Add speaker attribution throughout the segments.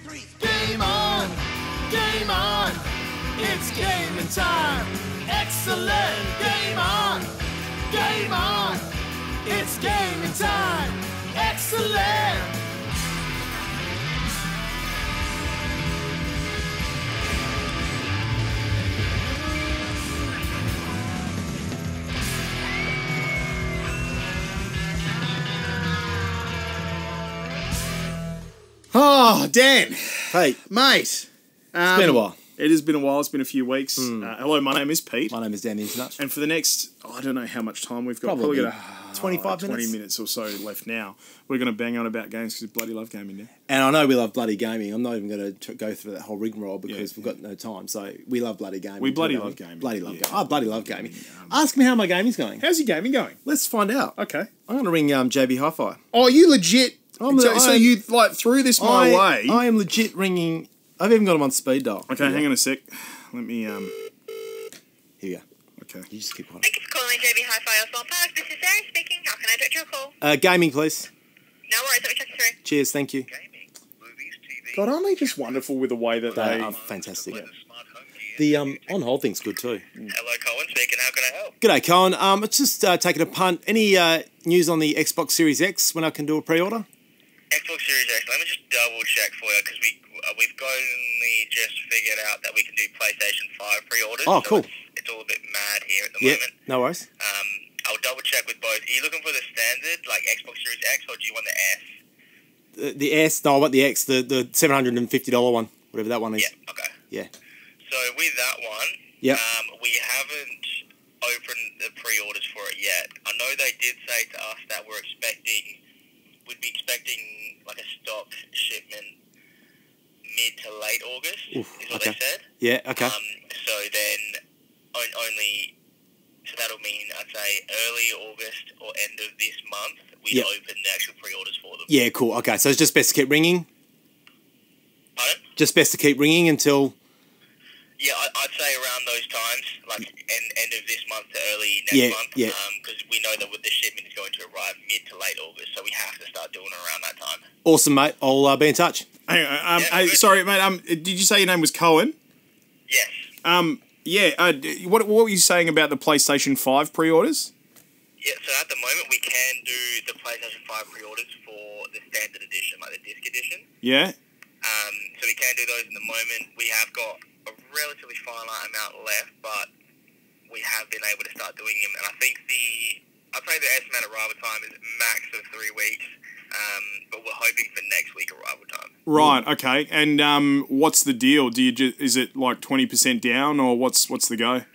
Speaker 1: Game on, game on, it's gaming time. Excellent, game on, it's gaming time. Excellent.
Speaker 2: Oh, Dan.
Speaker 3: Hey,
Speaker 2: Mate.
Speaker 3: it's been a while.
Speaker 2: It has been a while. It's been a few weeks. Hello, my name is Pete.
Speaker 3: My name is Dan the Internet.
Speaker 2: And for the next, I don't know how much time we've got.
Speaker 3: Probably
Speaker 2: got
Speaker 3: 25
Speaker 2: 20
Speaker 3: minutes?
Speaker 2: minutes or so left now. We're going to bang on about games because we bloody love gaming now.
Speaker 3: And I know we love bloody gaming. I'm not even going to go through that whole rigmarole because we've got no time. So we love bloody gaming.
Speaker 2: We bloody love gaming.
Speaker 3: Bloody love gaming. I bloody love gaming. Ask me how my gaming's going.
Speaker 2: How's your gaming going?
Speaker 3: Let's find out.
Speaker 2: Okay.
Speaker 3: I'm going to ring JB Hi-Fi.
Speaker 2: Oh, you legit... So you like threw this my way?
Speaker 3: I am legit ringing... I've even got him on speed dial.
Speaker 2: Okay, hang on a sec. Let me...
Speaker 3: Here you go.
Speaker 2: Okay.
Speaker 3: You just keep quiet.
Speaker 4: Thank you for calling JB Hi-Fi Oswald Park. This is Sarah speaking. How can I direct your call?
Speaker 3: Gaming, please.
Speaker 4: No worries. Let me check you through.
Speaker 3: Cheers, thank you.
Speaker 4: Gaming, movies, TV.
Speaker 2: God, aren't they just wonderful with the way that
Speaker 3: They
Speaker 2: they...
Speaker 3: are fantastic. The on-hold thing's good too.
Speaker 4: Hello, Colin speaking. How can I help?
Speaker 3: G'day, Colin. It's just taking a punt. Any news on the Xbox Series X when I can do a pre-order?
Speaker 4: Xbox Series X. Let me just double check for you because we've only just figured out that we can do PlayStation 5 pre-orders.
Speaker 3: Oh, cool.
Speaker 4: So it's all a bit mad here at the
Speaker 3: Yeah,
Speaker 4: moment.
Speaker 3: no worries.
Speaker 4: I'll double check with both. Are you looking for the standard, like Xbox Series X, or do you want the S?
Speaker 3: The S, no, I want the X, the $750 one, whatever that one is.
Speaker 4: Yeah. Okay.
Speaker 3: Yeah.
Speaker 4: So with that one,
Speaker 3: Yep.
Speaker 4: we haven't opened the pre-orders for it yet. I know they did say to us that we'd be expecting like a stock shipment mid to late August, is what they said.
Speaker 3: Yeah, okay.
Speaker 4: So then so that'll mean I'd say early August or end of this month we'd open the actual pre-orders for them.
Speaker 3: Yeah, cool. Okay, so it's just best to keep ringing?
Speaker 4: Pardon?
Speaker 3: Just best to keep ringing until...
Speaker 4: Yeah, I'd say around those times, like end of this month to early next month.
Speaker 3: Yeah.
Speaker 4: Because we know that the shipment is going to arrive mid to late August, so we have to start doing it around that time.
Speaker 3: Awesome, mate. I'll be in touch.
Speaker 2: Hang on, sorry, mate. Did you say your name was Cohen?
Speaker 4: Yes.
Speaker 2: What were you saying about the PlayStation 5 pre-orders?
Speaker 4: Yeah, so at the moment we can do the PlayStation 5 pre-orders for the standard edition, like the disc edition.
Speaker 2: Yeah.
Speaker 4: So we can do those in the moment. We have got a relatively finite amount left, but we have been able to start doing them. And I think I'd say the estimated arrival time is max of 3 weeks, but we're hoping for next week arrival time.
Speaker 2: Right. Okay. And what's the deal? Is it like 20% down, or what's the go?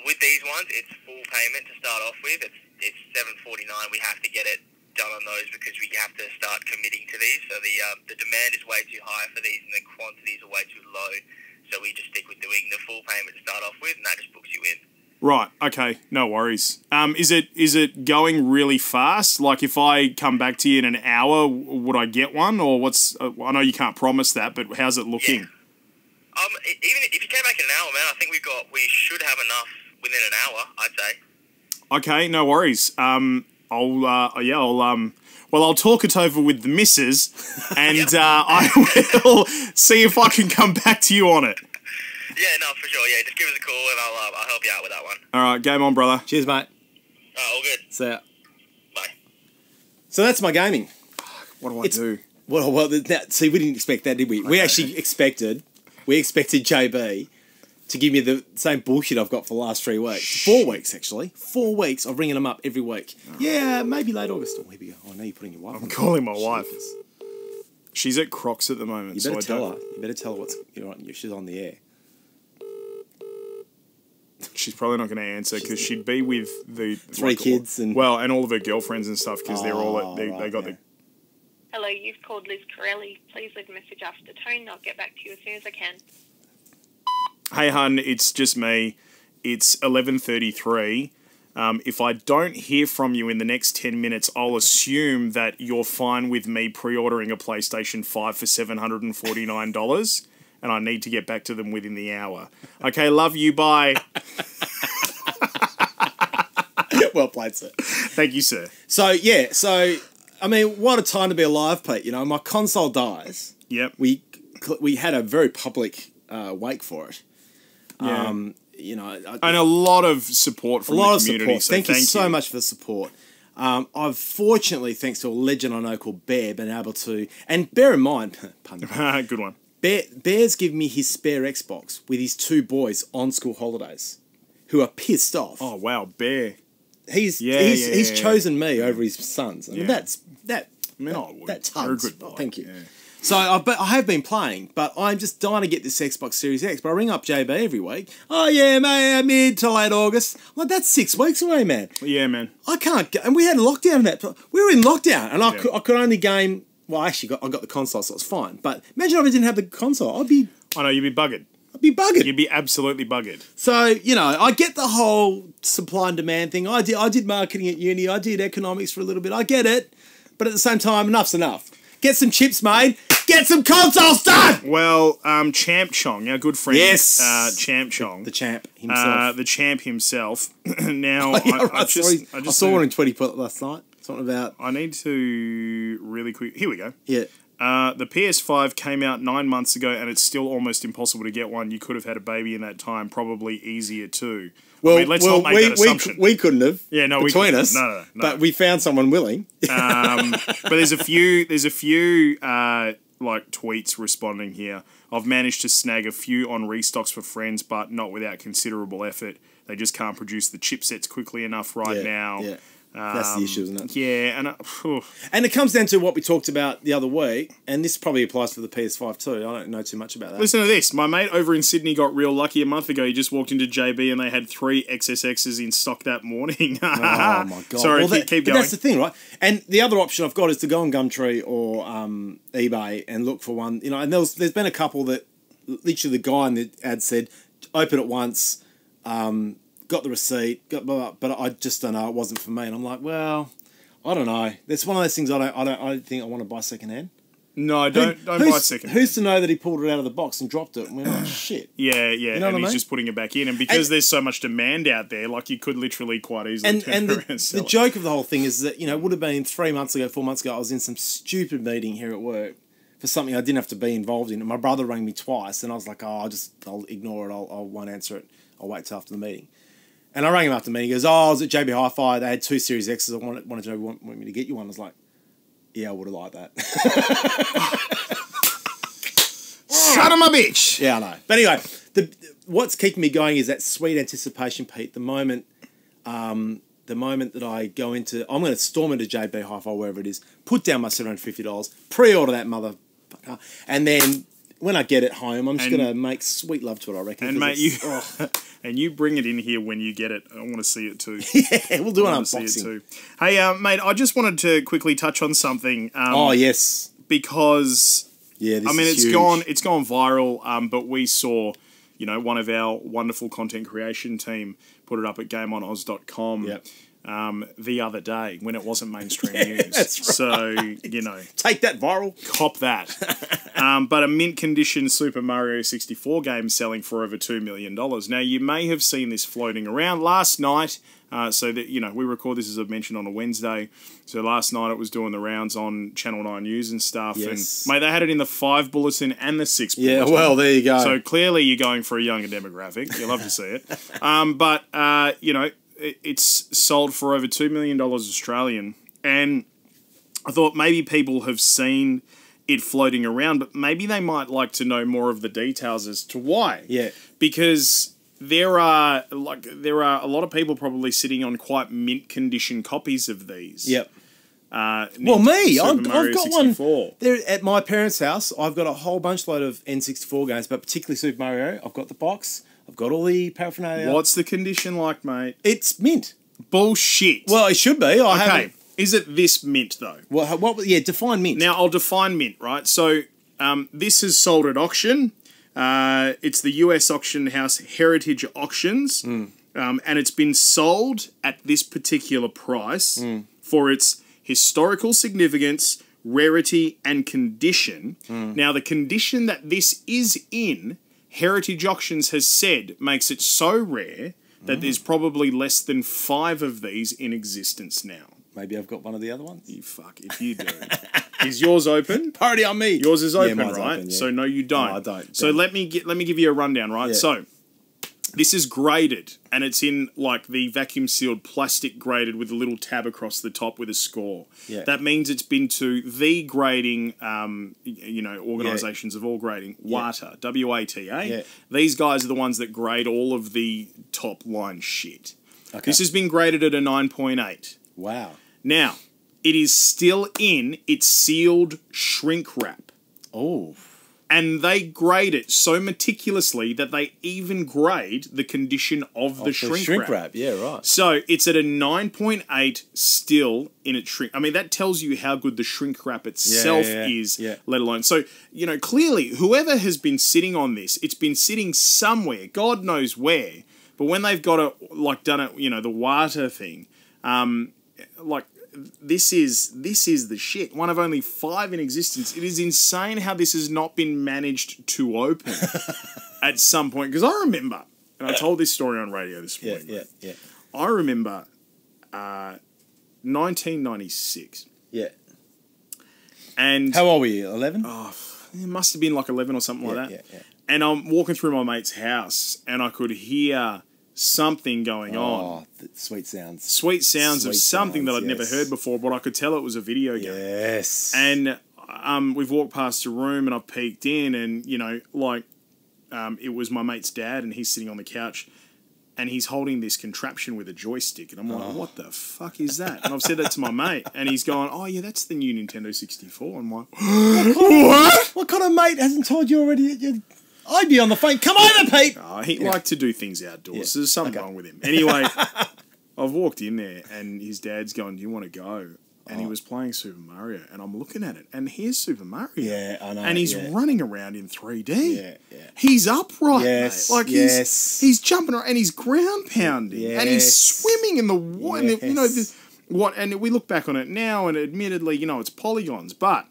Speaker 4: With these ones, it's full payment to start off with. It's $749. We have to get it done on those because we have to start committing to these. So the demand is way too high for these, and the quantities are way too low. So we just stick with doing the full payment to start off with, and that just books you in.
Speaker 2: Right. Okay. No worries. Is it going really fast? Like, if I come back to you in an hour, would I get one, or what's? I know you can't promise that, but how's it looking?
Speaker 4: Yeah. Even if you came back in an hour, man, I think we should have enough within an hour, I'd say.
Speaker 2: Okay. No worries. I'll talk it over with the missus, and I will see if I can come back to you on it.
Speaker 4: Yeah, no, for sure. Yeah, just give us a call, and I'll help you out with that one.
Speaker 2: All right, game on, brother.
Speaker 3: Cheers, mate.
Speaker 4: All good.
Speaker 3: See ya.
Speaker 4: Bye.
Speaker 3: So that's my gaming.
Speaker 2: What do I do?
Speaker 3: Well, see, we didn't expect that, did we? Okay. We expected JB to give me the same bullshit I've got for the last 3 weeks. 4 weeks, actually. 4 weeks of ringing them up every week. Oh. Yeah, maybe late August. Oh, here we go. Oh, now you're putting your wife on.
Speaker 2: I'm calling my wife. She's at Crocs at the moment.
Speaker 3: You better tell her. You better tell her she's on the air.
Speaker 2: She's probably not going to answer because she'd be with the...
Speaker 3: 3 kids and...
Speaker 2: Well, and all of her girlfriends and stuff because they're all... They got the...
Speaker 5: Hello, you've called Liz Corelli. Please leave a message after the tone. I'll get back to you as soon as I can.
Speaker 2: Hey, hun, it's just me. It's 11:33. If I don't hear from you in the next 10 minutes, I'll assume that you're fine with me pre-ordering a PlayStation 5 for $749, and I need to get back to them within the hour. Okay, love you, bye.
Speaker 3: Well played, sir.
Speaker 2: Thank you, sir.
Speaker 3: So, I mean, what a time to be alive, Pete. You know, my console dies.
Speaker 2: Yep.
Speaker 3: We we had a very public wake for it.
Speaker 2: Yeah.
Speaker 3: You know,
Speaker 2: and a lot of support from the community.
Speaker 3: Support.
Speaker 2: So
Speaker 3: thank you so much for the support. I've fortunately, thanks to a legend I know called Bear, been able to, and bear in mind,
Speaker 2: Good one.
Speaker 3: Bear's given me his spare Xbox with his 2 boys on school holidays, who are pissed off.
Speaker 2: Oh wow, Bear.
Speaker 3: He's chosen me over his sons. I mean, that tugs.
Speaker 2: Good boy.
Speaker 3: Thank you.
Speaker 2: Yeah.
Speaker 3: So I have been playing, but I'm just dying to get this Xbox Series X. But I ring up JB every week. Oh yeah, mate, mid to late August. I'm like, that's 6 weeks away, man.
Speaker 2: Yeah, man.
Speaker 3: I can't go. And we had lockdown in that. We were in lockdown, and I could only game. Well, actually, I got the console, so it's fine. But imagine if I didn't have the console.
Speaker 2: I know, you'd be buggered.
Speaker 3: I'd be buggered.
Speaker 2: You'd be absolutely buggered.
Speaker 3: So, you know, I get the whole supply and demand thing. I did marketing at uni. I did economics for a little bit. I get it. But at the same time, enough's enough. Get some chips made. Get some consoles done!
Speaker 2: Well, Champ Chong, our good friend,
Speaker 3: yes,
Speaker 2: Champ Chong,
Speaker 3: the champ himself.
Speaker 2: the champ himself. Now,
Speaker 3: I saw one in 20 last night. Something about.
Speaker 2: I need to really quick. Here we go.
Speaker 3: Yeah.
Speaker 2: The PS5 came out 9 months ago, and it's still almost impossible to get one. You could have had a baby in that time, probably easier too.
Speaker 3: Well,
Speaker 2: I mean, let's not make that assumption.
Speaker 3: We couldn't have.
Speaker 2: Yeah, no,
Speaker 3: between us.
Speaker 2: No.
Speaker 3: But we found someone willing.
Speaker 2: But there's a few like tweets responding here. I've managed to snag a few on restocks for friends, but not without considerable effort. They just can't produce the chipsets quickly enough now.
Speaker 3: Yeah. That's the issue, isn't it?
Speaker 2: Yeah,
Speaker 3: and it comes down to what we talked about the other week, and this probably applies for the PS5 too. I don't know too much about that.
Speaker 2: Listen to this. My mate over in Sydney got real lucky a month ago. He just walked into JB and they had 3 XSXs in stock that morning.
Speaker 3: Oh my god!
Speaker 2: Sorry, keep going.
Speaker 3: But that's the thing, right? And the other option I've got is to go on Gumtree or eBay and look for one. You know, and there's been a couple that literally the guy in the ad said, "Open it once." Got the receipt, but I just don't know. It wasn't for me, and I'm like, well, I don't know. It's one of those things I don't think I want to buy secondhand.
Speaker 2: No, don't buy secondhand.
Speaker 3: Who's to know that he pulled it out of the box and dropped it? And we're like, shit.
Speaker 2: Yeah,
Speaker 3: you know
Speaker 2: and
Speaker 3: what
Speaker 2: he's
Speaker 3: I mean?
Speaker 2: just putting it back in, and because there's so much demand out there, like you could literally quite easily turn around and sell
Speaker 3: the joke of the whole thing is that it would have been 3 months ago, 4 months ago. I was in some stupid meeting here at work for something I didn't have to be involved in, and my brother rang me twice, and I was like, oh, I'll ignore it. I won't answer it. I'll wait till after the meeting. And I rang him after the meeting. He goes, I was at JB Hi-Fi. They had 2 Series X's. I wanted to know, want me to get you one? I was like, yeah, I would have liked that.
Speaker 2: Son of a bitch!
Speaker 3: Yeah, I know. But anyway, what's keeping me going is that sweet anticipation, Pete. The moment that I go into... I'm going to storm into JB Hi-Fi, wherever it is, put down my $750, pre-order that motherfucker, and then... when I get it home, I'm just going to make sweet love to it, I reckon.
Speaker 2: And mate, and you bring it in here when you get it. I want to see it too.
Speaker 3: Yeah, we'll do an unboxing.
Speaker 2: Hey, mate, I just wanted to quickly touch on something.
Speaker 3: Oh, yes.
Speaker 2: Because,
Speaker 3: it's
Speaker 2: huge. It's gone viral, but we saw, one of our wonderful content creation team put it up at gameonoz.com.
Speaker 3: Yep.
Speaker 2: The other day when it wasn't mainstream news.
Speaker 3: That's right.
Speaker 2: So,
Speaker 3: take that viral.
Speaker 2: Cop that. But a mint condition Super Mario 64 game selling for over $2 million. Now, you may have seen this floating around last night. So that, we record this, as I've mentioned, on a Wednesday. So last night it was doing the rounds on Channel 9 News and stuff.
Speaker 3: Yes.
Speaker 2: And, mate, they had it in the 5 bulletin and the 6 bulletin.
Speaker 3: Yeah, well, there you go.
Speaker 2: So clearly you're going for a younger demographic. You'll love to see it. It's sold for over $2 million Australian. And I thought maybe people have seen it floating around, but maybe they might like to know more of the details as to why.
Speaker 3: Yeah.
Speaker 2: Because there are a lot of people probably sitting on quite mint condition copies of these.
Speaker 3: Yep. Well, me, I've got
Speaker 2: 64.
Speaker 3: one there at my parents' house. I've got a whole bunch load of N64 games, but particularly Super Mario. I've got the box. I've got all the paraphernalia.
Speaker 2: What's the condition like, mate?
Speaker 3: It's mint.
Speaker 2: Bullshit.
Speaker 3: Well, it should be.
Speaker 2: Okay. Is it this mint, though?
Speaker 3: Well, define mint.
Speaker 2: Now, I'll define mint, right? So, this is sold at auction. It's the US auction house Heritage Auctions. And it's been sold at this particular price for its historical significance, rarity, and condition. Now, the condition that this is in, Heritage Auctions has said makes it so rare that there's probably less than 5 of these in existence now.
Speaker 3: Maybe I've got one of the other ones.
Speaker 2: You fuck, if you do. Is yours open?
Speaker 3: Party on me.
Speaker 2: Yours is open,
Speaker 3: mine's
Speaker 2: right?
Speaker 3: open, yeah.
Speaker 2: So no, you don't.
Speaker 3: No, I don't.
Speaker 2: So let me give you a rundown, right?
Speaker 3: Yeah.
Speaker 2: So this is graded, and it's in like the vacuum sealed plastic graded with a little tab across the top with a score.
Speaker 3: Yeah.
Speaker 2: That means it's been to the grading, organisations of all grading, WATA, WATA.
Speaker 3: Yeah.
Speaker 2: These guys are the ones that grade all of the top line shit.
Speaker 3: Okay.
Speaker 2: This has been graded at a 9.8.
Speaker 3: Wow.
Speaker 2: Now, it is still in its sealed shrink wrap.
Speaker 3: Oh.
Speaker 2: And they grade it so meticulously that they even grade the condition of the shrink wrap.
Speaker 3: Yeah, right.
Speaker 2: So it's at a 9.8 still in its shrink. I mean, that tells you how good the shrink wrap itself is, let alone. So, clearly, whoever has been sitting on this, it's been sitting somewhere, God knows where. But when they've got it, done it, the water thing, this is the shit. One of only 5 in existence. It is insane how this has not been managed to open at some point. Because I remember, and I told this story on radio this morning.
Speaker 3: Yeah.
Speaker 2: I remember 1996.
Speaker 3: Yeah.
Speaker 2: And
Speaker 3: how old were you? 11?
Speaker 2: Oh, it must have been like 11 or something like that.
Speaker 3: Yeah.
Speaker 2: And I'm walking through my mate's house, and I could hear something going on.
Speaker 3: Sweet sounds.
Speaker 2: Sweet sounds of something that I'd never heard before, but I could tell it was a video game.
Speaker 3: Yes.
Speaker 2: And we've walked past a room, and I've peeked in, and, it was my mate's dad, and he's sitting on the couch, and he's holding this contraption with a joystick. And I'm like, what the fuck is that? And I've said that to my mate, and he's going, oh, yeah, that's the new Nintendo 64. I'm like, what?
Speaker 3: What kind of mate hasn't told you already? I'd be on the phone. Come over, Pete.
Speaker 2: He liked to do things outdoors. Yeah. So there's something wrong with him. Anyway, I've walked in there, and his dad's going, do you want to go? And he was playing Super Mario, and I'm looking at it, and here's Super Mario.
Speaker 3: Yeah, I know.
Speaker 2: And he's running around in 3D.
Speaker 3: Yeah.
Speaker 2: He's upright,
Speaker 3: yes,
Speaker 2: mate. Like, he's jumping around, and he's ground pounding, and he's swimming in the water.
Speaker 3: Yes.
Speaker 2: And we look back on it now, and admittedly, it's polygons, but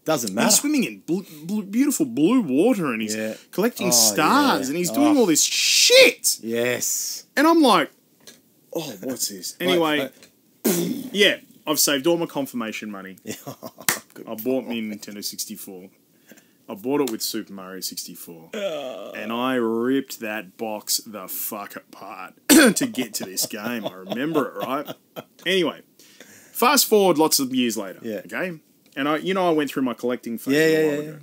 Speaker 3: doesn't matter.
Speaker 2: He's swimming in beautiful blue water, and he's collecting stars, and he's doing all this shit.
Speaker 3: Yes.
Speaker 2: And I'm like, oh, what's this? Anyway, yeah, I've saved all my confirmation money. I bought me Nintendo 64. I bought it with Super Mario 64. And I ripped that box the fuck apart to get to this game. I remember it, right? Anyway, fast forward lots of years later, okay? And I went through my collecting phase a while ago.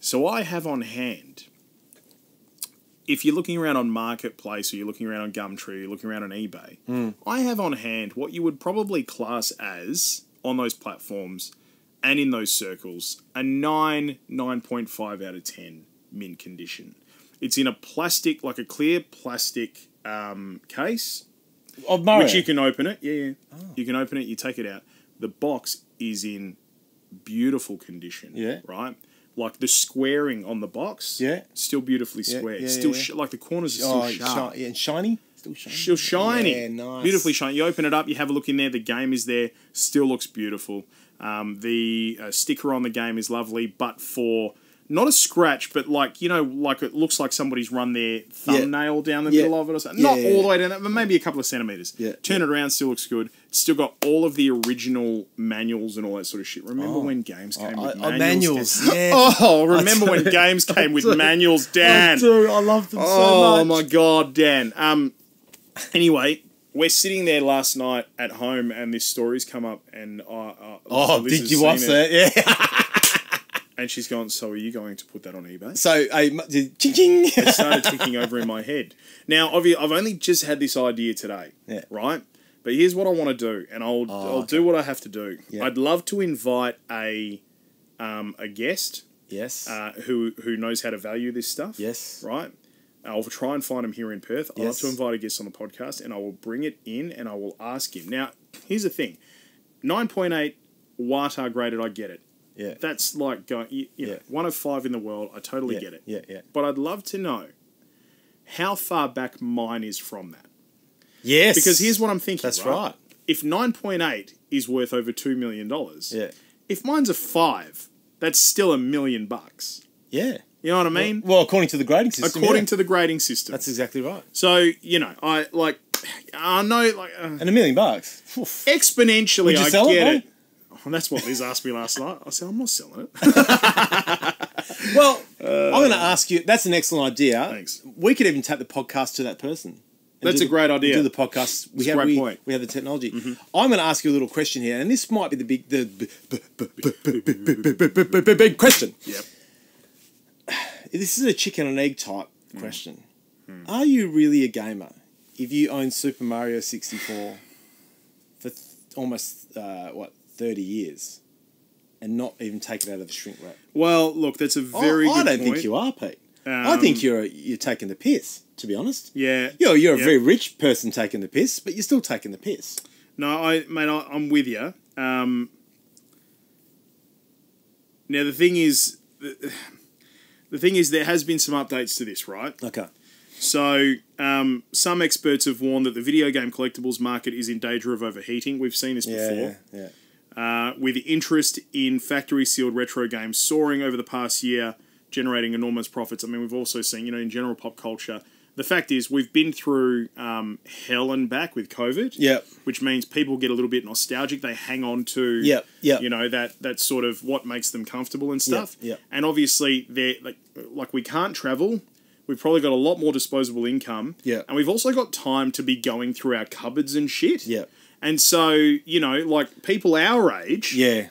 Speaker 2: So I have on hand, if you're looking around on Marketplace, or you're looking around on Gumtree, or you're looking around on eBay, I have on hand what you would probably class as, on those platforms and in those circles, a 9.5 out of 10 mint condition. It's in a plastic, like a clear plastic case.
Speaker 3: Of Mario?
Speaker 2: Which you can open it. Yeah. Oh. You can open it, you take it out. The box is in beautiful condition. Yeah. Right? Like the squaring on the box. Yeah. Still beautifully square. Still like the corners are still sharp.
Speaker 3: And shiny? Still shiny.
Speaker 2: Still shiny.
Speaker 3: Yeah, nice.
Speaker 2: Beautifully shiny. You open it up, you have a look in there, the game is there, still looks beautiful. The sticker on the game is lovely, but for not a scratch, but like it looks like somebody's run their thumbnail down the middle of it or something. Not all the way down, but maybe a couple of centimeters. Turn it around, still looks good. It's still got all of the original manuals and all that sort of shit. Remember when games came with manuals? Remember when games came with manuals, Dan?
Speaker 3: I do. I love them so much.
Speaker 2: Oh my god, Dan. Anyway, we're sitting there last night at home, and this story's come up, and
Speaker 3: did you watch that? Yeah.
Speaker 2: And she's gone, so are you going to put that on eBay?
Speaker 3: So, ching.
Speaker 2: It started ticking over in my head. Now, I've only just had this idea today, right? But here's what I want to do, and I'll do what I have to do. Yeah. I'd love to invite a guest, who knows how to value this stuff, right? I'll try and find him here in Perth. I'll have to invite a guest on the podcast, and I will bring it in, and I will ask him. Now, here's the thing: 9.8 WATA graded. I get it. Yeah, that's like going, you know, 1 of 5 in the world. I totally get it. Yeah. But I'd love to know how far back mine is from that.
Speaker 3: Yes,
Speaker 2: because here's what I'm thinking.
Speaker 3: That's right.
Speaker 2: If 9.8 is worth over $2 million, if mine's a 5, that's still $1 million. Yeah, you know what I mean.
Speaker 3: Well, according to the grading system.
Speaker 2: According to the grading system,
Speaker 3: that's exactly right.
Speaker 2: So I know, and
Speaker 3: $1 million.
Speaker 2: Exponentially,
Speaker 3: Would you sell
Speaker 2: I get
Speaker 3: it.
Speaker 2: And that's what Liz asked me last night. I said, I'm not selling it.
Speaker 3: Well, I'm going to ask you. That's an excellent idea.
Speaker 2: Thanks.
Speaker 3: We could even take the podcast to that person.
Speaker 2: That's a great idea.
Speaker 3: Do the podcast.
Speaker 2: That's a great point.
Speaker 3: We have the technology. I'm going to ask you a little question here, and this might be the big question.
Speaker 2: Yep.
Speaker 3: This is a chicken and egg type question. Are you really a gamer if you own Super Mario 64 for almost 30 years and not even take it out of the shrink wrap?
Speaker 2: Well, look, that's a very good point.
Speaker 3: I don't think you are, Pete. I think you're taking the piss, to be honest.
Speaker 2: Yeah.
Speaker 3: You're a very rich person taking the piss, but you're still taking the piss.
Speaker 2: No, I'm with you. Now, the thing is, there has been some updates to this, right?
Speaker 3: Okay.
Speaker 2: So, some experts have warned that the video game collectibles market is in danger of overheating. We've seen this before.
Speaker 3: Yeah.
Speaker 2: With interest in factory-sealed retro games soaring over the past year, generating enormous profits. I mean, we've also seen, in general pop culture, the fact is we've been through hell and back with COVID.
Speaker 3: Yep.
Speaker 2: Which means people get a little bit nostalgic. They hang on to, that sort of what makes them comfortable and stuff.
Speaker 3: Yep.
Speaker 2: And obviously, they're like we can't travel. We've probably got a lot more disposable income.
Speaker 3: Yeah.
Speaker 2: And we've also got time to be going through our cupboards and shit.
Speaker 3: Yeah.
Speaker 2: And so, like people our age.
Speaker 3: Yeah.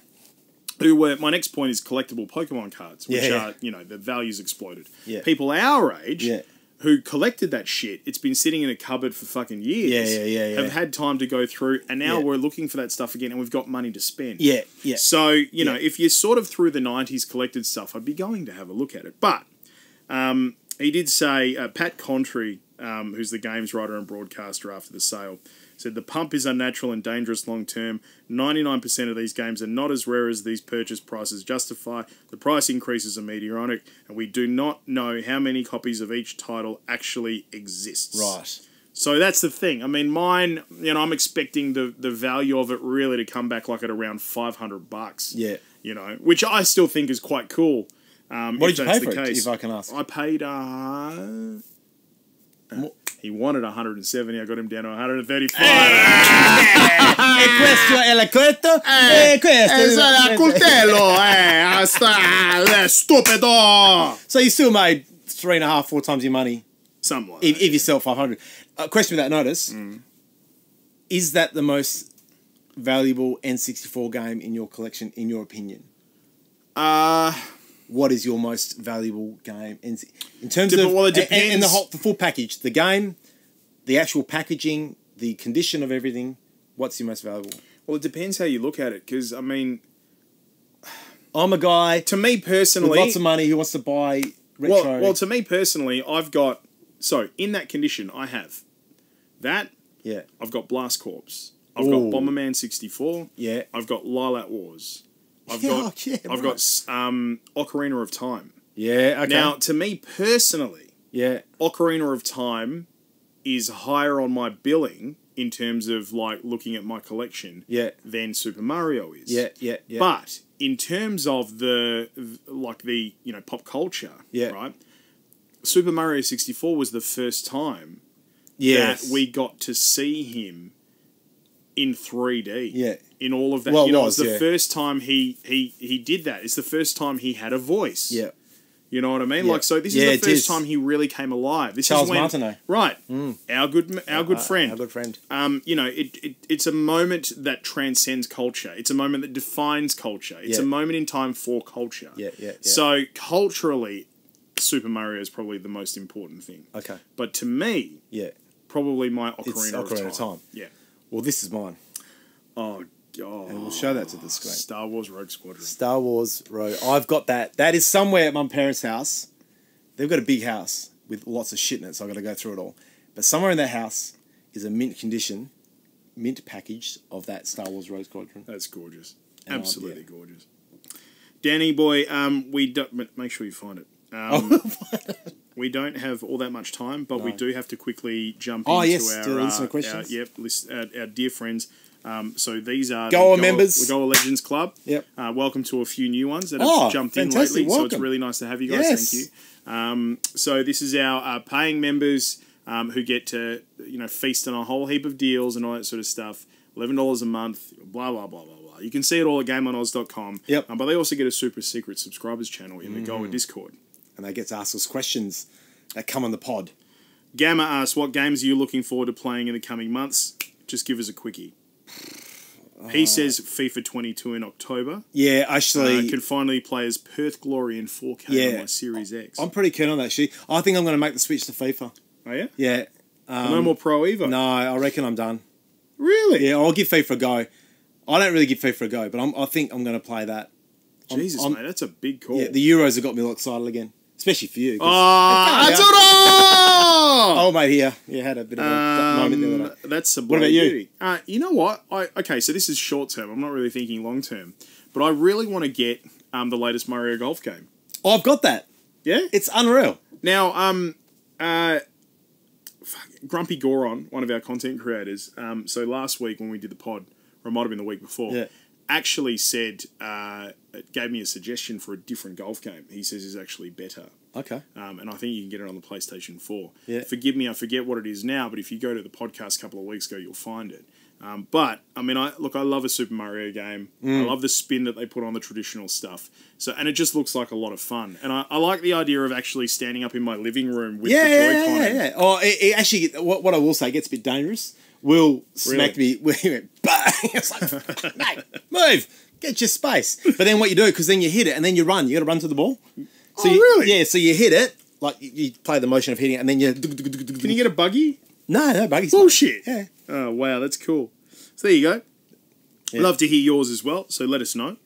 Speaker 2: Who were, my next point is collectible Pokemon cards, which are, the value's exploded.
Speaker 3: Yeah.
Speaker 2: People our age who collected that shit, it's been sitting in a cupboard for fucking years. Have had time to go through, and now we're looking for that stuff again, and we've got money to spend.
Speaker 3: Yeah.
Speaker 2: So, if you're sort of through the 90s collected stuff, I'd be going to have a look at it. But he did say, Pat Contry, who's the games writer and broadcaster after the sale, said the pump is unnatural and dangerous long term. 99% of these games are not as rare as these purchase prices justify. The price increases are meteoric, and we do not know how many copies of each title actually exists.
Speaker 3: Right.
Speaker 2: So that's the thing. I mean, mine, I'm expecting the value of it really to come back like at around $500.
Speaker 3: Yeah.
Speaker 2: Which I still think is quite cool.
Speaker 3: What did you pay for it, if I can ask?
Speaker 2: I paid, he wanted 170. I got him down to 135.
Speaker 3: Questo è la questo?
Speaker 2: Stupido.
Speaker 3: So you still made 3.5, 4 times your money.
Speaker 2: Something like
Speaker 3: if you sell 500. Question without notice. Is that the most valuable N64 game in your collection, in your opinion? What is your most valuable game in terms of
Speaker 2: it depends.
Speaker 3: And the full package, the game, the actual packaging, the condition of everything? What's your most valuable?
Speaker 2: Well, it depends how you look at it, because I mean,
Speaker 3: I'm a guy
Speaker 2: to me personally
Speaker 3: with lots of money who wants to buy retro.
Speaker 2: Well, to me personally, I've got in that condition, I have that.
Speaker 3: Yeah,
Speaker 2: I've got Blast Corps. I've got Bomberman 64.
Speaker 3: Yeah,
Speaker 2: I've got Lilac Wars. I've got Ocarina of Time.
Speaker 3: Yeah, okay.
Speaker 2: Now, to me personally,
Speaker 3: Ocarina
Speaker 2: of Time is higher on my billing in terms of looking at my collection than Super Mario is.
Speaker 3: Yeah.
Speaker 2: But in terms of the pop culture, right? Super Mario 64 was the first time that we got to see him in 3D.
Speaker 3: Yeah.
Speaker 2: In all of that.
Speaker 3: Well,
Speaker 2: it was the first time he did that. It's the first time he had a voice.
Speaker 3: Yeah.
Speaker 2: You know what I mean?
Speaker 3: Yeah.
Speaker 2: So this is the first time he really came alive. This
Speaker 3: Charles
Speaker 2: is when,
Speaker 3: Martineau.
Speaker 2: Right. Our good friend.
Speaker 3: Our good friend.
Speaker 2: It's a moment that transcends culture. It's a moment that defines culture. It's a moment in time for culture.
Speaker 3: Yeah.
Speaker 2: So culturally, Super Mario is probably the most important thing.
Speaker 3: Okay.
Speaker 2: But to me, probably my Ocarina of Time. Yeah.
Speaker 3: Well, this is mine.
Speaker 2: Oh, God.
Speaker 3: And we'll show that to the screen.
Speaker 2: Star Wars Rogue Squadron.
Speaker 3: Star Wars Rogue. I've got that. That is somewhere at my parents' house. They've got a big house with lots of shit in it, so I've got to go through it all. But somewhere in that house is a mint condition, mint package of that Star Wars Rogue Squadron.
Speaker 2: That's gorgeous. Absolutely gorgeous. Danny boy, we don't make sure you find it. We don't have all that much time, but we do have to quickly jump into our
Speaker 3: listener questions.
Speaker 2: Our dear friends. So these are
Speaker 3: GOA members,
Speaker 2: the GOA Legends Club.
Speaker 3: Yep.
Speaker 2: Welcome to a few new ones that have jumped in lately.
Speaker 3: Welcome.
Speaker 2: So it's really nice to have you guys.
Speaker 3: Yes.
Speaker 2: Thank you. So this is our paying members who get to feast on a whole heap of deals and all that sort of stuff. $11 a month. Blah blah blah blah blah. You can see it all at GameOnOz.com.
Speaker 3: Yep.
Speaker 2: But they also get a super secret subscribers channel in the GOA Discord.
Speaker 3: And they get to ask us questions that come on the pod.
Speaker 2: Gamma asks, what games are you looking forward to playing in the coming months? Just give us a quickie. He says FIFA 22 in October.
Speaker 3: Yeah, actually...
Speaker 2: I can finally play as Perth Glory in 4K on my Series X.
Speaker 3: I'm pretty keen on that, actually. I think I'm going to make the switch to FIFA.
Speaker 2: Oh, yeah?
Speaker 3: Yeah.
Speaker 2: No more Pro Evo?
Speaker 3: No, I reckon I'm done.
Speaker 2: Really?
Speaker 3: Yeah, I'll give FIFA a go. I don't really give FIFA a go, but I think I'm going to play that.
Speaker 2: Jesus, mate, that's a big call.
Speaker 3: Yeah, the Euros have got me all excited again. Especially for you.
Speaker 2: Oh,
Speaker 3: mate, here. You had a bit of a moment the other day.
Speaker 2: That's a
Speaker 3: What about you?
Speaker 2: beauty. You know what? Okay, so this is short term. I'm not really thinking long term. But I really want to get the latest Mario Golf game.
Speaker 3: Oh, I've got that.
Speaker 2: Yeah?
Speaker 3: It's unreal.
Speaker 2: Now, Grumpy Goron, one of our content creators, so last week when we did the pod, or it might have been the week before, actually said, gave me a suggestion for a different golf game. He says is actually better.
Speaker 3: Okay.
Speaker 2: And I think you can get it on the PlayStation 4.
Speaker 3: Yeah.
Speaker 2: Forgive me, I forget what it is now, but if you go to the podcast a couple of weeks ago, you'll find it. But, I mean, I love a Super Mario game. I love the spin that they put on the traditional stuff. And it just looks like a lot of fun. And I like the idea of actually standing up in my living room with the Joy-Con.
Speaker 3: Yeah. Oh, it actually, what I will say, it gets a bit dangerous. Will smacked me. He went, bang! It's like, mate, move! Get your space. But then what you do, because then you hit it and then you run. You got to run to the ball. So
Speaker 2: really?
Speaker 3: Yeah, so you hit it, like you play the motion of hitting it, and then you...
Speaker 2: Can you get a buggy?
Speaker 3: No buggies.
Speaker 2: Bullshit.
Speaker 3: Yeah.
Speaker 2: Oh, wow, that's cool. So there you go.
Speaker 3: Yeah.
Speaker 2: Love to hear yours as well, so let us know.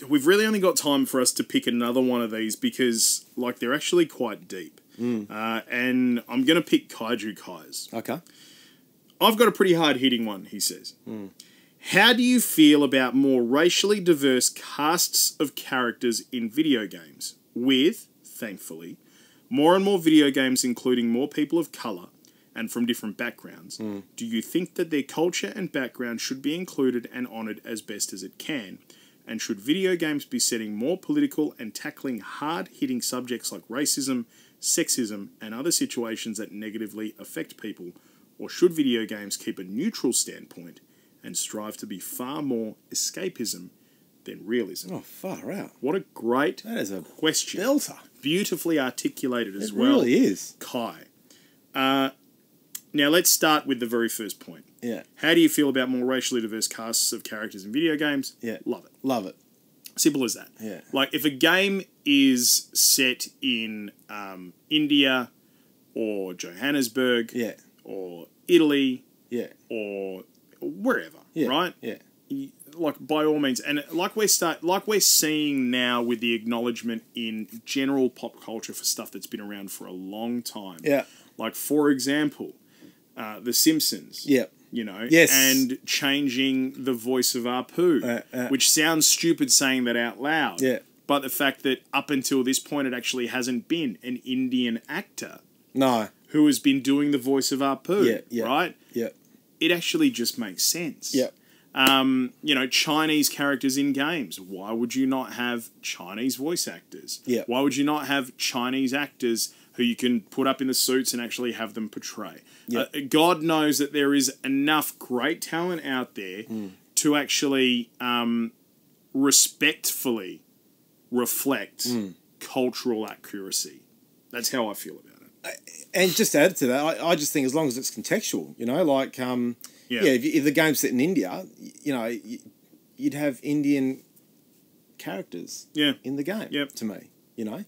Speaker 2: We've really only got time for us to pick another one of these because, like, they're actually quite deep. And I'm going to pick Kaiju Kais.
Speaker 3: Okay.
Speaker 2: I've got a pretty hard-hitting one, he says. How do you feel about more racially diverse casts of characters in video games? With, thankfully, more and more video games including more people of colour and from different backgrounds. Do you think that their culture and background should be included and honoured as best as it can? And should video games be setting more political and tackling hard-hitting subjects like racism, sexism, and other situations that negatively affect people? Or should video games keep a neutral standpoint and strive to be far more escapism than realism?
Speaker 3: Oh, far out.
Speaker 2: What a great
Speaker 3: That is a
Speaker 2: question.
Speaker 3: belter.
Speaker 2: Beautifully articulated as
Speaker 3: It
Speaker 2: well.
Speaker 3: really is.
Speaker 2: Kai. Now let's start with the very first point.
Speaker 3: Yeah.
Speaker 2: How do you feel about more racially diverse casts of characters in video games?
Speaker 3: Yeah.
Speaker 2: Love it.
Speaker 3: Love it.
Speaker 2: Simple as that.
Speaker 3: Yeah.
Speaker 2: Like, if a game is set in India or Johannesburg
Speaker 3: Yeah.
Speaker 2: or Italy
Speaker 3: Yeah.
Speaker 2: or wherever,
Speaker 3: Yeah.
Speaker 2: right?
Speaker 3: Yeah.
Speaker 2: Like, by all means, and like we're seeing now with the acknowledgement in general pop culture for stuff that's been around for a long time.
Speaker 3: Yeah.
Speaker 2: Like, for example, The Simpsons.
Speaker 3: Yeah.
Speaker 2: You know,
Speaker 3: Yes.
Speaker 2: and changing the voice of Apu, which sounds stupid saying that out loud.
Speaker 3: Yeah.
Speaker 2: But the fact that up until this point it actually hasn't been an Indian actor
Speaker 3: No.
Speaker 2: who has been doing the voice of Apu,
Speaker 3: Yeah.
Speaker 2: right?
Speaker 3: Yeah.
Speaker 2: It actually just makes sense.
Speaker 3: Yeah.
Speaker 2: You know, Chinese characters in games. Why would you not have Chinese voice actors?
Speaker 3: Yeah.
Speaker 2: Why would you not have Chinese actors who you can put up in the suits and actually have them portray?
Speaker 3: Yeah.
Speaker 2: God knows that there is enough great talent out there to actually respectfully reflect cultural accuracy. That's how I feel about it.
Speaker 3: And just to add to that, I just think as long as it's contextual, you know, like, if the game's set in India, you know, you'd have Indian characters in the game, to me, you know.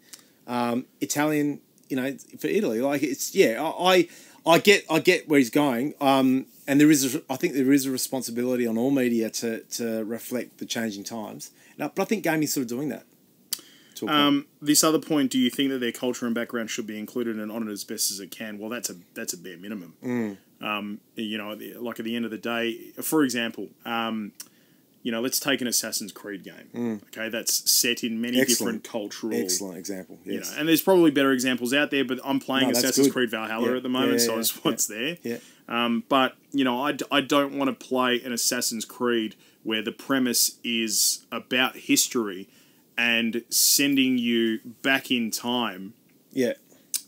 Speaker 3: Italian, you know, for Italy, like, it's, I get where he's going, and I think there is a responsibility on all media to reflect the changing times. Now, but I think gaming's sort of doing that.
Speaker 2: This other point, do you think that their culture and background should be included and honoured as best as it can? Well, that's a bare minimum. You know, like at the end of the day, for example, you know, let's take an Assassin's Creed game. Okay, that's set in many different cultural.
Speaker 3: Excellent example. Yes.
Speaker 2: You know, and there's probably better examples out there, but I'm playing Assassin's Creed Valhalla at the moment, so it's what's there.
Speaker 3: Yeah.
Speaker 2: But you know, I don't want to play an Assassin's Creed where the premise is about history and sending you back in time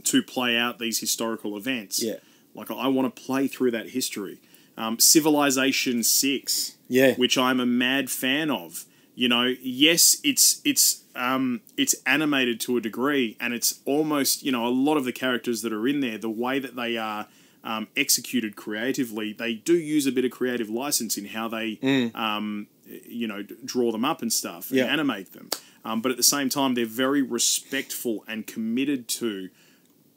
Speaker 2: to play out these historical events.
Speaker 3: Yeah.
Speaker 2: Like, I want to play through that history. Civilization 6
Speaker 3: Yeah.
Speaker 2: which I'm a mad fan of. You know, yes, it's animated to a degree, and it's almost, you know, a lot of the characters that are in there, the way that they are executed creatively, they do use a bit of creative license in how they, you know, draw them up and stuff and animate them. But at the same time, they're very respectful and committed to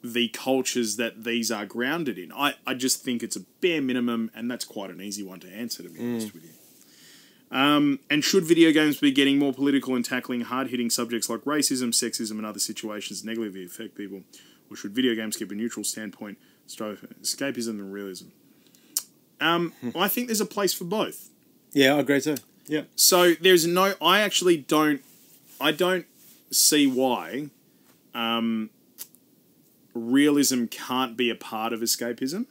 Speaker 2: the cultures that these are grounded in. I just think it's a bare minimum, and that's quite an easy one to answer, to be honest with you. And should video games be getting more political and tackling hard-hitting subjects like racism, sexism, and other situations that negatively affect people? Or should video games keep a neutral standpoint, escapism and realism? I think there's a place for both.
Speaker 3: Yeah, I agree too. Yeah.
Speaker 2: So there's no... I don't see why realism can't be a part of escapism.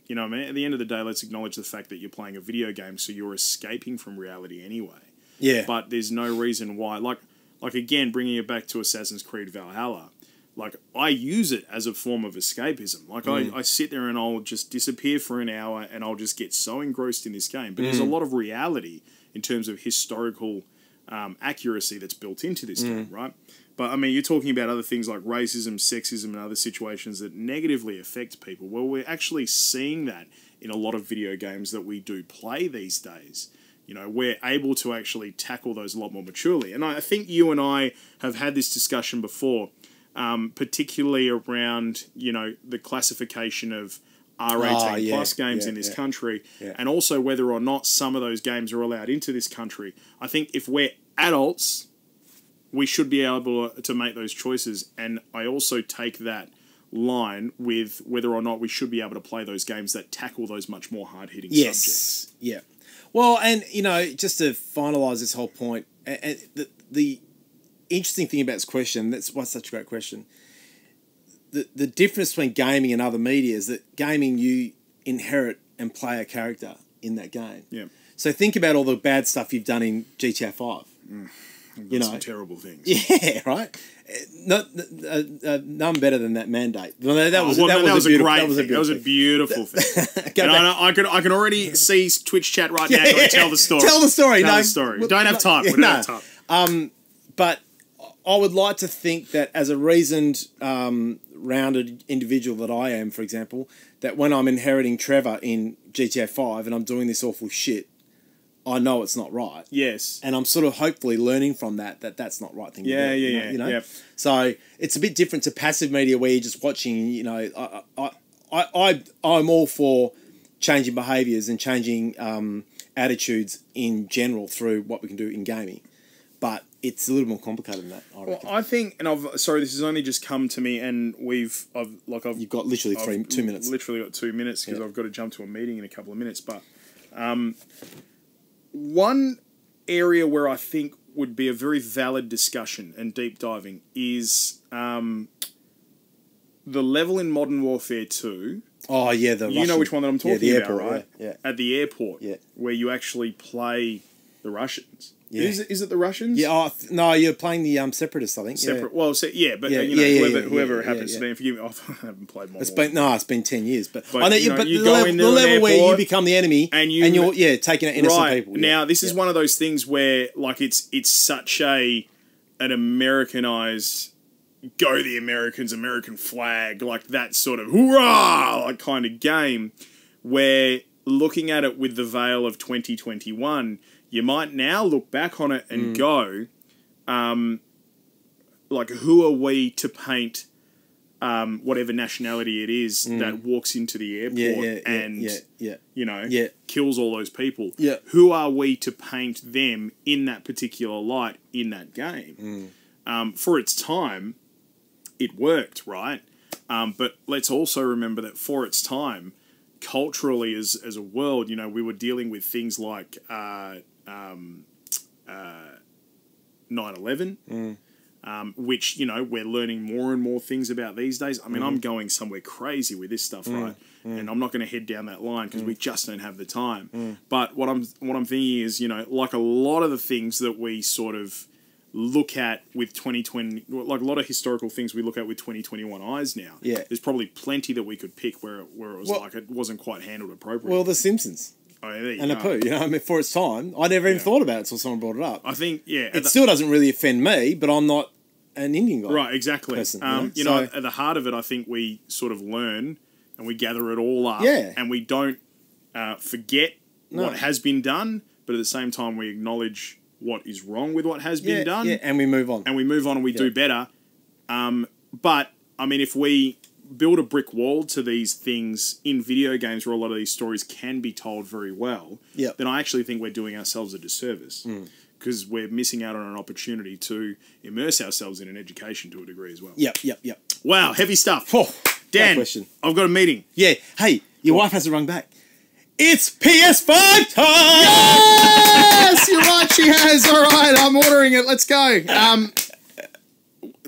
Speaker 2: You know what I mean? At the end of the day, let's acknowledge the fact that you're playing a video game, so you're escaping from reality anyway.
Speaker 3: Yeah.
Speaker 2: But there's no reason why. Like again, bringing it back to Assassin's Creed Valhalla, like, I use it as a form of escapism. Like, I sit there and I'll just disappear for an hour and I'll just get so engrossed in this game. But there's a lot of reality in terms of historical accuracy that's built into this game, right? But, I mean, you're talking about other things like racism, sexism, and other situations that negatively affect people. Well, we're actually seeing that in a lot of video games that we do play these days. You know, we're able to actually tackle those a lot more maturely. And I think you and I have had this discussion before, particularly around, you know, the classification of R18 plus games in this country, and also whether or not some of those games are allowed into this country. I think if we're adults, we should be able to make those choices, and I also take that line with whether or not we should be able to play those games that tackle those much more hard-hitting subjects.
Speaker 3: Yeah. Well, and, you know, just to finalise this whole point, and the interesting thing about this question, that's why it's such a great question, the difference between gaming and other media is that gaming, you inherit and play a character in that game. Yeah. So think about all the bad stuff you've done in GTA 5.
Speaker 2: You know, some terrible things.
Speaker 3: Yeah, right. None better than that mandate. That was
Speaker 2: a beautiful thing. And I can already see Twitch chat right now. Going, tell the story.
Speaker 3: Tell the story.
Speaker 2: Tell the story. Don't have time. We don't have time.
Speaker 3: But I would like to think that as a reasoned, rounded individual that I am, for example, that when I'm inheriting Trevor in GTA 5 and I'm doing this awful shit, I know it's not right.
Speaker 2: Yes.
Speaker 3: And I'm sort of hopefully learning from that's not the right thing to do. You know?
Speaker 2: Yep.
Speaker 3: So it's a bit different to passive media where you're just watching, you know, I'm all for changing behaviours and changing attitudes in general through what we can do in gaming. But it's a little more complicated than that, I reckon.
Speaker 2: Well, I think, and sorry, this has only just come to me, and you've
Speaker 3: got literally 2 minutes.
Speaker 2: Literally got 2 minutes because I've got to jump to a meeting in a couple of minutes. But one area where I think would be a very valid discussion and deep diving is the level in Modern Warfare 2.
Speaker 3: Oh, yeah,
Speaker 2: you know which one that I'm talking about, right?
Speaker 3: Yeah.
Speaker 2: At the airport, where you actually play the Russians. Yeah. Is it the Russians?
Speaker 3: Yeah, no, you're playing the Separatists, I think.
Speaker 2: Separate. Well, whoever it happens to be. Forgive me, I haven't played more.
Speaker 3: It's been 10 years, but I know,
Speaker 2: you
Speaker 3: the level where you become the enemy and you're taking out innocent people.
Speaker 2: Yeah. Now, this is one of those things where, like, it's such an Americanized, go the Americans, American flag, like that sort of hoorah, like kind of game, where looking at it with the veil of 2021. You might now look back on it and go, like, who are we to paint whatever nationality it is that walks into the airport and kills all those people?
Speaker 3: Yeah.
Speaker 2: Who are we to paint them in that particular light in that game? For its time, it worked, right? But let's also remember that for its time, culturally as a world, you know, we were dealing with things like 9/11, which, you know, we're learning more and more things about these days. I mean, I'm going somewhere crazy with this stuff, right? And I'm not going to head down that line because we just don't have the time. But what I'm thinking is, you know, like a lot of the things that we sort of look at with 2020, like a lot of historical things we look at with 2021 eyes now.
Speaker 3: Yeah.
Speaker 2: There's probably plenty that we could pick where it was like it wasn't quite handled appropriately.
Speaker 3: Well, The Simpsons.
Speaker 2: Oh, yeah, there you
Speaker 3: and a
Speaker 2: go.
Speaker 3: poo. You know, I mean, for its time, I never even thought about it until someone brought it up.
Speaker 2: I think, yeah.
Speaker 3: It still doesn't really offend me, but I'm not an Indian guy.
Speaker 2: Right, exactly.
Speaker 3: Person,
Speaker 2: you know, at the heart of it, I think we sort of learn and we gather it all up.
Speaker 3: Yeah.
Speaker 2: And we don't forget what has been done, but at the same time, we acknowledge what is wrong with what has been done.
Speaker 3: Yeah, and we move on.
Speaker 2: And we move on and we do better. But, I mean, if we build a brick wall to these things in video games where a lot of these stories can be told very well, then I actually think we're doing ourselves a disservice. Because we're missing out on an opportunity to immerse ourselves in an education to a degree as well.
Speaker 3: Yep.
Speaker 2: Wow, heavy stuff.
Speaker 3: Oh,
Speaker 2: Dan,
Speaker 3: question.
Speaker 2: I've got a meeting.
Speaker 3: Yeah. Hey, your wife hasn't rung back. It's PS5 time!
Speaker 2: Yes, you're right, she has. All right, I'm ordering it. Let's go.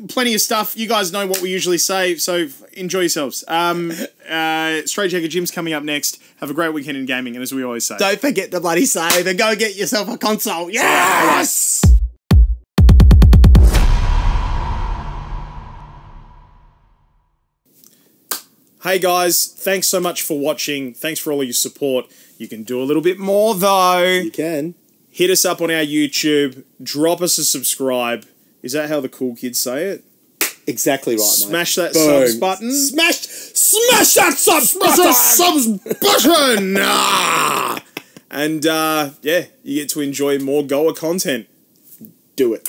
Speaker 2: Plenty of stuff. You guys know what we usually say, so enjoy yourselves. Straight Jacket Gym's coming up next. Have a great weekend in gaming, and as we always say,
Speaker 3: Don't forget to bloody save and go get yourself a console. Yes!
Speaker 2: hey guys, thanks so much for watching. Thanks for all your support. You can do a little bit more, though.
Speaker 3: You can.
Speaker 2: Hit us up on our YouTube. Drop us a subscribe. Is that how the cool kids say it?
Speaker 3: Exactly right, mate.
Speaker 2: Smash that
Speaker 3: Boom.
Speaker 2: subs button.
Speaker 3: Smash that subs
Speaker 2: button! Ah! And, yeah, you get to enjoy more GOA content.
Speaker 3: Do it.